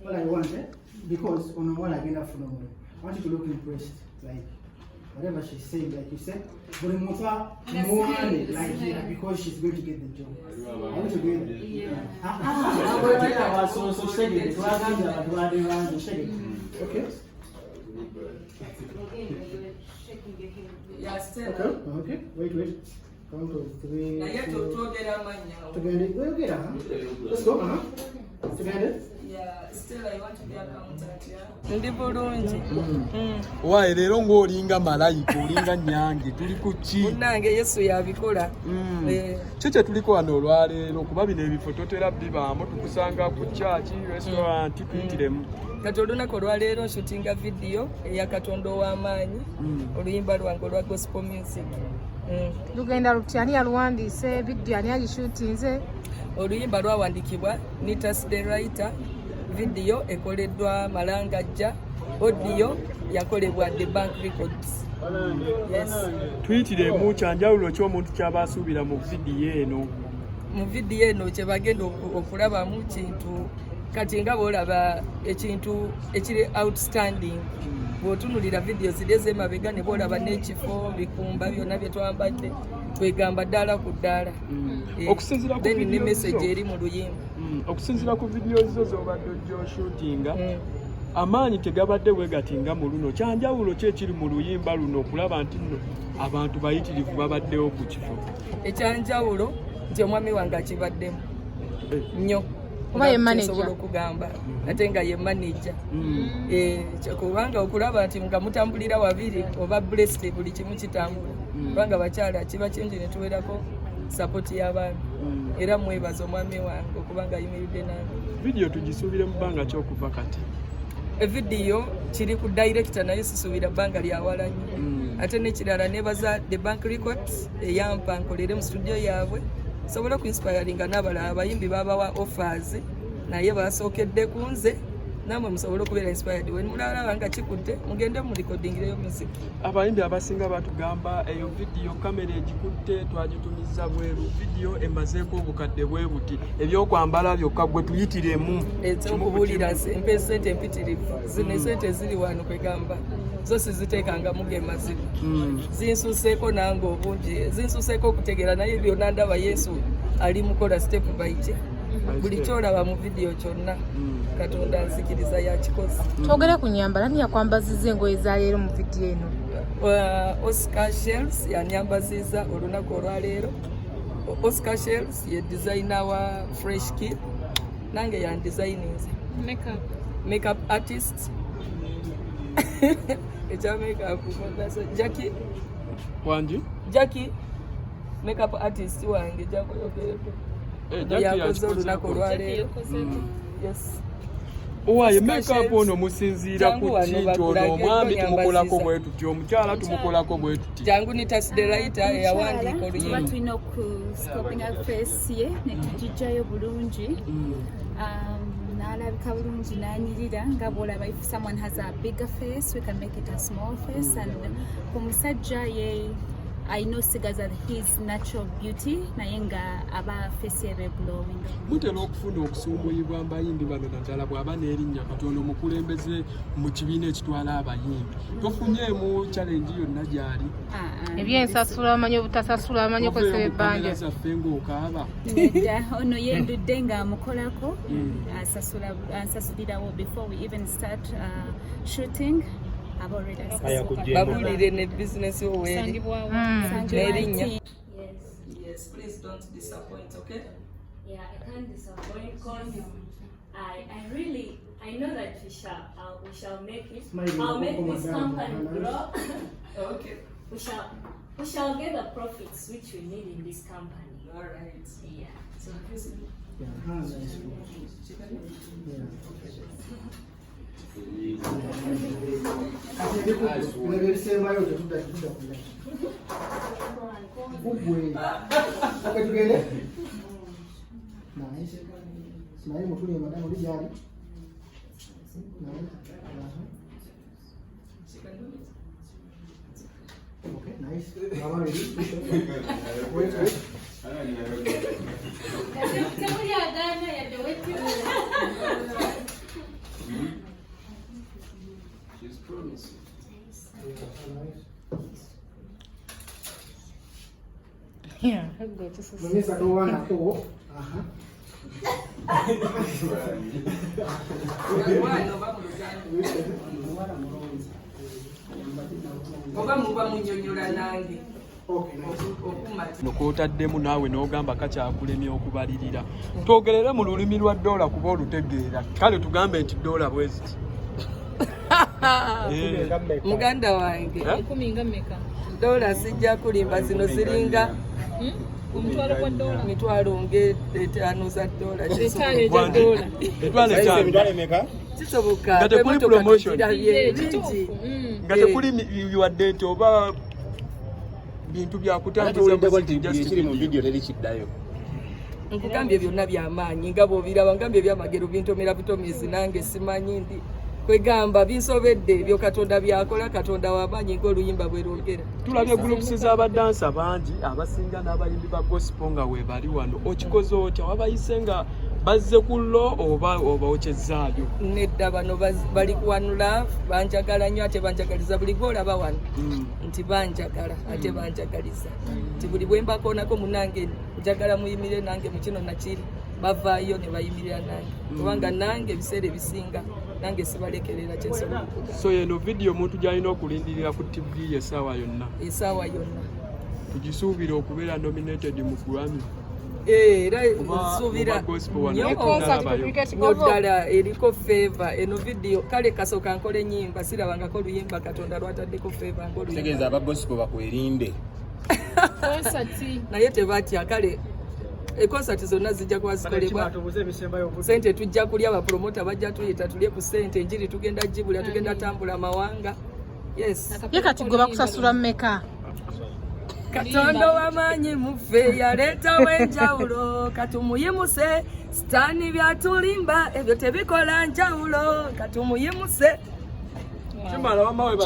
What I want, because on what I get from her, I want you to look impressed, like whatever she's saying, like you said, but in more money, like yeah, because she's going to get the job. I want to get it. Yeah. So shake it. Okay. Okay. Wait. Count to 3. Together. Let's go. Together. Yeah, still I want to be accountant, yeah. Ndi bulungi. Why lero ng'olinga malayika olinga nyange tuli ku ki? Munnange Yesu yabikola. Kiki tuliko wano olwaleero kuba bino ebifo totera bibaamu tukusanga ku church, restaurant, tuyitiremu. Kati olunaku olwaleero nshootinga video eya katonda wamanyi oluyimba lwange olwa gospel music. Lugenda luti ani yaluwandiise video ani agishootinze? Oluyimba lwawandikibwa Nitas the writer, video ekoleddwa Malangajja, audio yakolebwa The Bank Records. Yes. Tuyitiremu kyanjawulo ky'omuntu ky'aba asuubira mu video eno. Mu video eno kye bagenda okulabamu kintu kati nga bw'olaba ekintu ekiri outstanding. Bw'otunulira video ziri ez'emabega ne bw'olaba n'ekifo bikumba byonna bye twambadde twegamba ddala ku ddala. Okusinziira ku video ne message eri mu luyimba. Okusinziira ku video zo z'obadde ojja amaanyi tegabadde wegatinga mu luno. Kyanjawulo ki ekiri mu luyimba luno okulaba nti nno abantu bayitirivu babaddewo ku kifo? Ekyanjawulo nti omwami wange akibaddemu nnyo. Kuba ye manager. Sobola okugamba ate nga ye manager. Kubanga okulaba nti nga mutambulira wabiri oba blessed buli kimu kitambula. Kubanga bakyala kiba kingi ne tuwerako support y'abantu. Era mwebaza omwami wange okubanga ayimiridde nange. Video tugisuubire mu bbanga ki okuva kati? Video kiri ku director naye sisuubira bbanga lyawala nnyo. Ate n'ekirala nebaza The Bank Records eyampa nkolere mu studio yaabwe. Sobola ku inspiringa n'abalala abayimbi babawa offers naye basookedde ku nze namwe musobola okubeera inspired. When mulala nga kikutte mugende mu recordingireyo music. Abayimbi abasinga batugamba eyo video kamera egikutte twagitumiza bweru, video emazeeko obukadde bwe buti, ebyokwambala byokka gwe tuyitiremu. Ekyokubuulira sente empitirivu zino sente ziri wano kwegamba zo siziteekanga mugema ziri. Zinsuseeko nange obungi, zinsuseeko okutegeera naye byonna ndaba Yesu ali mukola step by step. Buli kyolaba mu video kyonna Katonda nzikiriza yakikoze. Twogere ku nyambala ani yakwambazizza engoye za leero mu video eno? Oscar Shells yanyambaziza olunaku olwaleero. Oscar Shells ye designer wa Fresh Kid nange yan designinze makeup artist. Echa makeup Jackie wanji Jackie makeup artist wange jakoyogereko. Yakoze olunaku olwaleero. Yes. Owaye makeup ono musinziira ku kintu ono omwami tumukolako bwe tuti omukyala tumukolako bwe tuti. Jangu Nitas the writer eyawandiika oluyimba. Tulina okuscopinga face ye ne tugijjayo bulungi. N'alabika bulungi n'anyirira nga bw'olaba if someone has a bigger face we can make it a small face and ku musajja ye I know Sigaza his natural beauty naye nga aba face ebe glowing. Mutera okufuna okusumuyibwa abayimbi bano naddala bw'aba n'erinnya katono mukulembeze mu kibiina ekitwala abayimbi. Tofunyeemu challenge yonna gy'ali. Ebyensasula amanyi obutasasula amanyi okozesa ebbanja. Zaffe ng'okaaba. Ono yendudde nga amukolako ansasulirawo before we even start shooting. Babulire ne business oweri. Yes, please don't disappoint, okay? Yeah, I can't disappoint because I know that we shall make it. I'll make this company grow. Okay. We shall get the profits which we need in this company. All right. Yeah. So Okay, nice. Mama ready? Wait. Mimi don't want to. Nokotaddemu naawe n'ogamba kakyakulemya okubalirira twogerere mu lulimi lwa ddoola kuba olutegeera kale tugambe nti ddoola bweziti muganda wange ddoola sijja kulimba zino ziringa mitwalo ng'etaano za ddoola kisoboka nga tekuli promotion nga tekuli wadde nti oba bintu nkugambye byonna byamaanyi nga bw'obiraba ngambye ebyamagero bintomera butomezi nange simanyi ndi kwegamba binsobedde ebyo katonda byakola katonda wamaanyi ng'oluyimba bwe lwogera. Tulabye groups z'abadansa bangi abasinga n'abayimbi ba gospel nga we bali wano okikoze otya wabayise nga bazze ku lo oba okyezaayo? Nedda bano bali kuwanula banjagala nnyo ate banjagaliza buli gwolaba wano nti banjagala ate banjagaliza nti buli bwe mbakoonako munange njagala muyimire nange mu kino nakiri bavaayo ne bayimirira nange kubanga nange ebiseera ebisinga nange sibalekerera kyensobola okuga. So yeno video omuntu gy'alina okulindirira ku TV essaawa yonna tugisuubira okubeera nominated mu Grammy. Era nsuubira nnyo ddala eriko favor eno video kale kasooka nkole ennyimba sirabangako oluyimba katonda lwataddeko favor ng'oluyimba aba gospel bakwerinde naye tebatya kale ekonsati zonna zijja kuba zikolebwa sente tujja kulya abapromota bajja tuyita tulye ku sente enjiri tugenda gibula tugenda tambula mawanga. Yes ye kati gwe bakusasula mmeka? Katonda wamaanyi muffe yaleetawo enjawulo katumuyimuse sitaani byatulimba ebyo tebikola njawulo katumuyimuse. Kimala wamawe